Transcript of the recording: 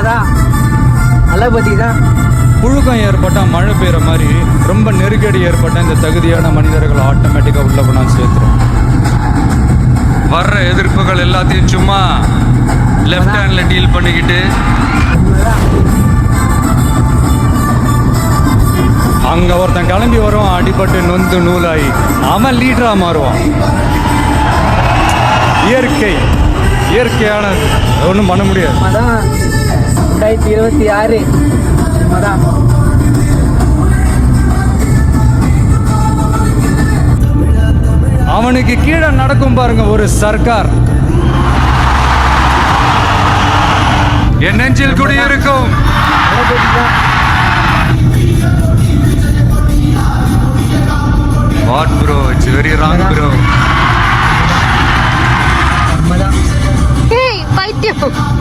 உண்மைதான். தளபதி தான். புழுக்கம் ஏற்பட்டால் மழை பெய்கிற மாதிரி ரொம்ப நெருக்கடி ஏற்பட்டால் இந்த தகுதியான மனிதர்கள் ஆட்டோமேட்டிக்காக உள்ள போனால் சேர்த்துரும். வர்ற எதிர்ப்புகள் எல்லாத்தையும் சும்மா லெஃப்ட் ஹேண்டில் டீல் பண்ணிக்கிட்டு அங்கே ஒருத்தன் கிளம்பி வருவான், அடிபட்டு நொந்து நூலாகி அவன் லீடராக மாறுவான். இயற்கையானது, ஒன்றும் பண்ண முடியாது. 2026 அவனுக்கு கீழே நடக்கும் பாருங்க ஒரு சர்க்கார், என் நெஞ்சில் குடியிருக்கும். What bro? It's very wrong bro. Hey, fight you!